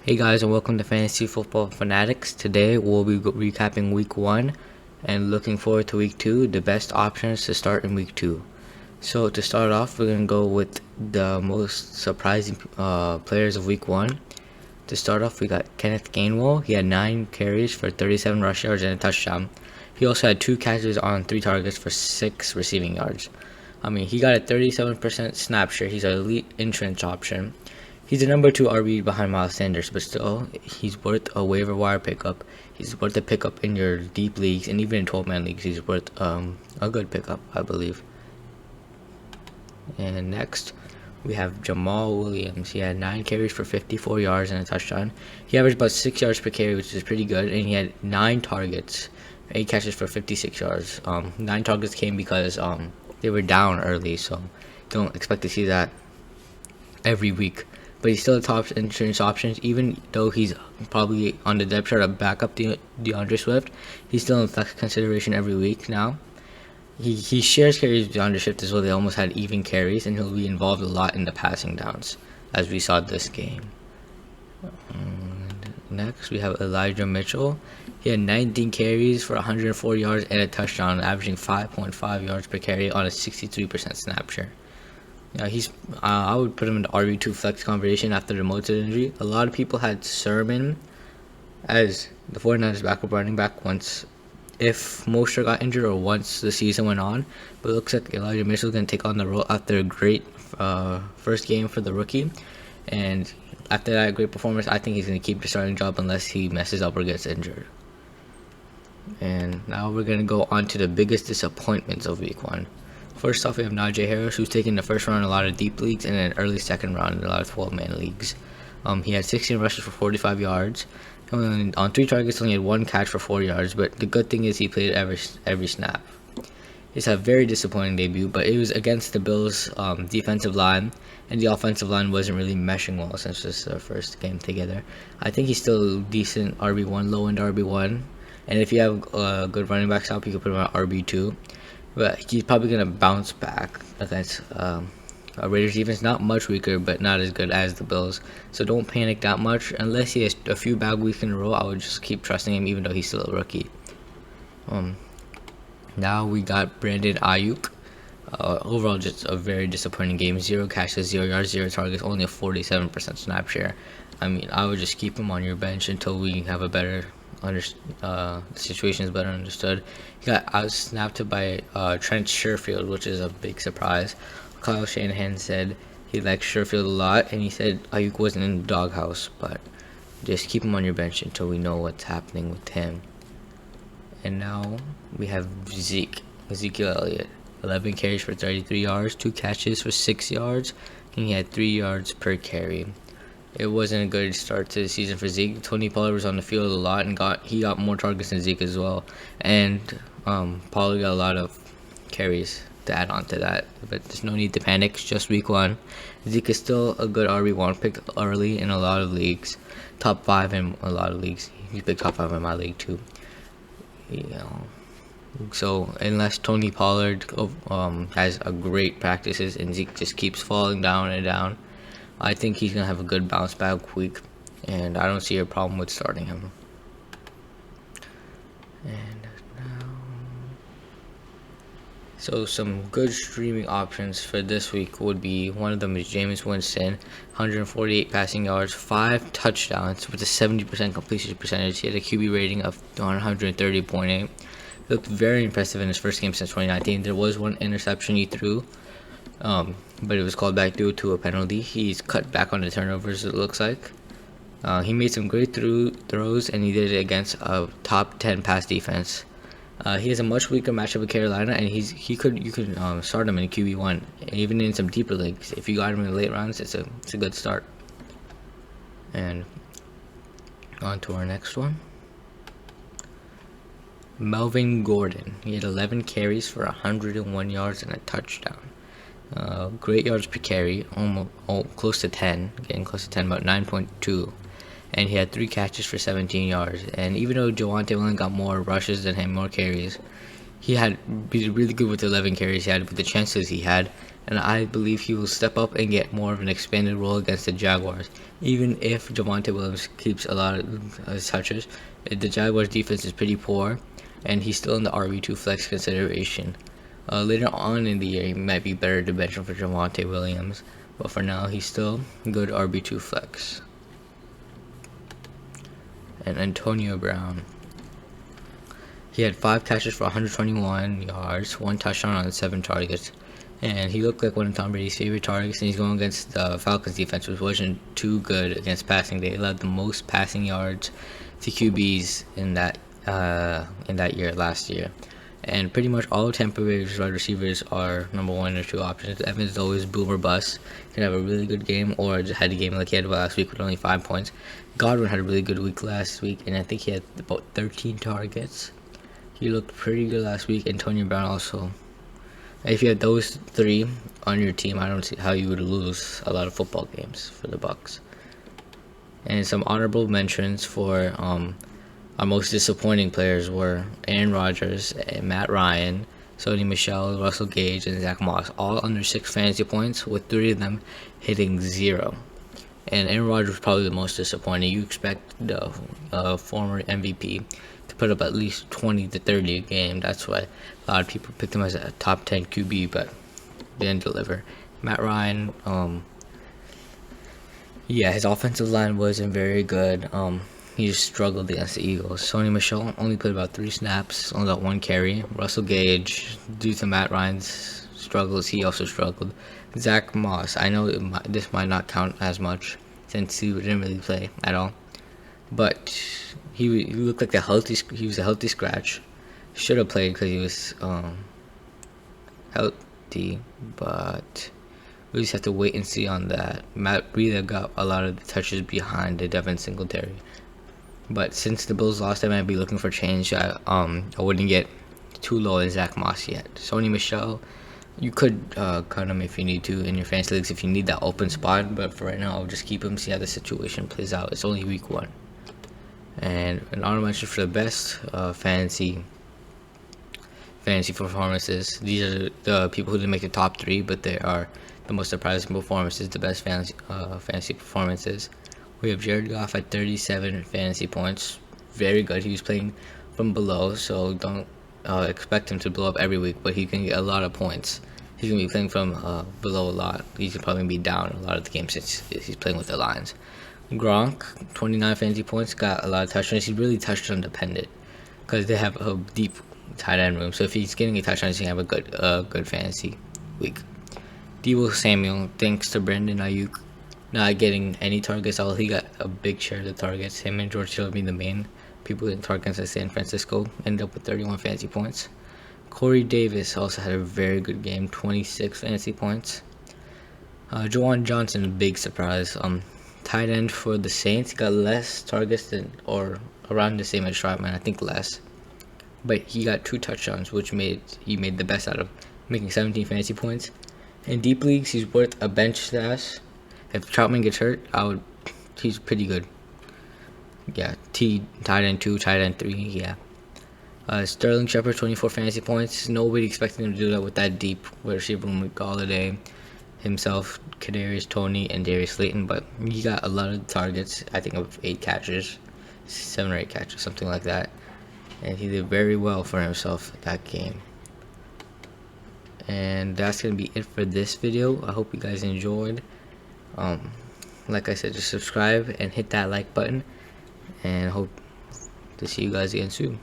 Hey guys, and welcome to Fantasy Football Fanatics. Today we'll be recapping week 1 and looking forward to week 2, the best options to start in week 2. So to start off, we're going to go with the most surprising players of week 1. To start off, we got Kenneth Gainwell. He had 9 carries for 37 rush yards and a touchdown. He also had 2 catches on 3 targets for 6 receiving yards. He got a 37% snap share. He's an elite insurance option. He's the number 2 RB behind Miles Sanders, but still, he's worth a waiver wire pickup. He's worth a pickup in your deep leagues, and even in 12-man leagues, he's worth a good pickup, I believe. And next, we have Jamal Williams. He had 9 carries for 54 yards and a touchdown. He averaged about 6 yards per carry, which is pretty good, and he had 9 targets, 8 catches for 56 yards. 9 targets came because they were down early, so don't expect to see that every week. But he's still a top insurance option, even though he's probably on the depth chart of backup DeAndre Swift. He's still in flex consideration every week now. He shares carries with DeAndre Swift as well. They almost had even carries, and he'll be involved a lot in the passing downs, as we saw this game. And next, we have Elijah Mitchell. He had 19 carries for 104 yards and a touchdown, averaging 5.5 yards per carry on a 63% snap share. Yeah, I would put him in the RB2 flex conversation after the Mostert injury. A lot of people had Sermon as the 49ers backup running back if Mostert got injured or once the season went on. But it looks like Elijah Mitchell is going to take on the role after a great first game for the rookie. And after that great performance, I think he's going to keep the starting job unless he messes up or gets injured. And now we're going to go on to the biggest disappointments of week 1. First off, we have Najee Harris, who's taken the first round in a lot of deep leagues and an early second round in a lot of 12-man leagues. He had 16 rushes for 45 yards. On 3 targets, only had 1 catch for 4 yards, but the good thing is he played every snap. It's a very disappointing debut, but it was against the Bills' defensive line, and the offensive line wasn't really meshing well since this is their first game together. I think he's still decent RB1, low-end RB1, and if you have a good running back stop, you can put him on RB2. But he's probably going to bounce back against a Raiders defense. Not much weaker, but not as good as the Bills. So don't panic that much. Unless he has a few bad weeks in a row, I would just keep trusting him even though he's still a rookie. Now we got Brandon Ayuk. Overall, just a very disappointing game. 0 catches, 0 yards, 0 targets, only a 47% snap share. I would just keep him on your bench until we have a better situation is better understood. He got outsnapped by Trent Sherfield, which is a big surprise. Kyle Shanahan said he likes Sherfield a lot, and he said Ayuk wasn't in the doghouse, but just keep him on your bench until we know what's happening with him. And now we have Ezekiel Elliott. 11 carries for 33 yards, 2 catches for 6 yards, and he had 3 yards per carry. It wasn't a good start to the season for Zeke. Tony Pollard was on the field a lot and he got more targets than Zeke as well. And Pollard got a lot of carries to add on to that. But there's no need to panic. It's just week 1. Zeke is still a good RB1 pick early in a lot of leagues. Top 5 in a lot of leagues. He's picked top 5 in my league too. So unless Tony Pollard has a great practices and Zeke just keeps falling down and down, I think he's going to have a good bounce back week, and I don't see a problem with starting him. And now, so some good streaming options for this week would be, one of them is Jameis Winston, 148 passing yards, 5 touchdowns with a 70% completion percentage. He had a QB rating of 130.8. He looked very impressive in his first game since 2019. There was 1 interception he threw, but it was called back due to a penalty. He's cut back on the turnovers, it looks like. He made some great throws, and he did it against a top 10 pass defense. He has a much weaker matchup with Carolina, and you could start him in QB1, even in some deeper leagues. If you got him in the late rounds, it's a good start. And on to our next one. Melvin Gordon. He had 11 carries for 101 yards and a touchdown. Great yards per carry, almost close to 10, getting close to 10, about 9.2, and he had 3 catches for 17 yards. And even though Javonte Williams got more rushes than him, more carries, he had be really good with the 11 carries he had, with the chances he had, and I believe he will step up and get more of an expanded role against the Jaguars. Even if Javonte Williams keeps a lot of touches, the Jaguars defense is pretty poor, and he's still in the RB2 flex consideration. Later on in the year, he might be better dimension for Javonte Williams, but for now, he's still good RB2 flex. And Antonio Brown. He had 5 catches for 121 yards, 1 touchdown on 7 targets, and he looked like one of Tom Brady's favorite targets. And he's going against the Falcons defense, which wasn't too good against passing. They allowed the most passing yards to QBs in that year last year. And pretty much all Tampa Bay's wide receivers are number 1 or 2 options. Evans is always boom or bust. Can have a really good game, or just had a game like he had last week with only 5 points. Godwin had a really good week last week, and I think he had about 13 targets. He looked pretty good last week. Antonio Brown also. If you had those 3 on your team, I don't see how you would lose a lot of football games for the Bucks. And some honorable mentions for our most disappointing players were Aaron Rodgers, Matt Ryan, Sony Michel, Russell Gage, and Zach Moss, all under 6 fantasy points, with 3 of them hitting 0. And Aaron Rodgers was probably the most disappointing. You expect the former MVP to put up at least 20 to 30 a game. That's why a lot of people picked him as a top 10 QB, but didn't deliver. Matt Ryan, yeah, his offensive line wasn't very good. He just struggled against the Eagles. Sony Michel only played about 3 snaps, only got 1 carry. Russell Gage, due to Matt Ryan's struggles, he also struggled. Zach Moss, I know this might not count as much since he didn't really play at all, but he looked like he was a healthy scratch. Should have played because he was healthy, but we just have to wait and see on that. Matt Breida got a lot of the touches behind the Devin Singletary. But since the Bills lost, I might be looking for change. I wouldn't get too low in Zach Moss yet. Sony Michel, you could cut him if you need to in your fantasy leagues if you need that open spot. But for right now, I'll just keep him, see how the situation plays out. It's only week 1. And an honorable mention for the best fantasy performances. These are the people who didn't make the top 3, but they are the most surprising performances, the best fantasy performances. We have Jared Goff at 37 fantasy points. Very good. He was playing from below, so don't expect him to blow up every week, but he can get a lot of points. He's going to be playing from below a lot. He's probably going to be down a lot of the games since he's playing with the Lions. Gronk, 29 fantasy points, got a lot of touchdowns. He's really touchdown dependent because they have a deep tight end room. So if he's getting a touchdown, he's going to have a good fantasy week. Deebo Samuel, thanks to Brandon Ayuk not getting any targets, although he got a big share of the targets. Him and George Hill being the main people in targets at San Francisco, ended up with 31 fantasy points. Corey Davis also had a very good game, 26 fantasy points. Juwan Johnson, a big surprise. Tight end for the Saints, got less targets than, or around the same as Stroudman, I think less. But he got 2 touchdowns, which he made the best out of, making 17 fantasy points. In deep leagues, he's worth a bench stash. If Troutman gets hurt, he's pretty good. Yeah, tight end 2, tight end 3, yeah. Sterling Shepard, 24 fantasy points. Nobody expected him to do that with that deep receiver room with Galladay, himself, Kadarius Toney, and Darius Slayton. But he got a lot of targets. I think of 8 catches, 7 or 8 catches, something like that. And he did very well for himself that game. And that's gonna be it for this video. I hope you guys enjoyed. Like I said, just subscribe and hit that like button, and hope to see you guys again soon.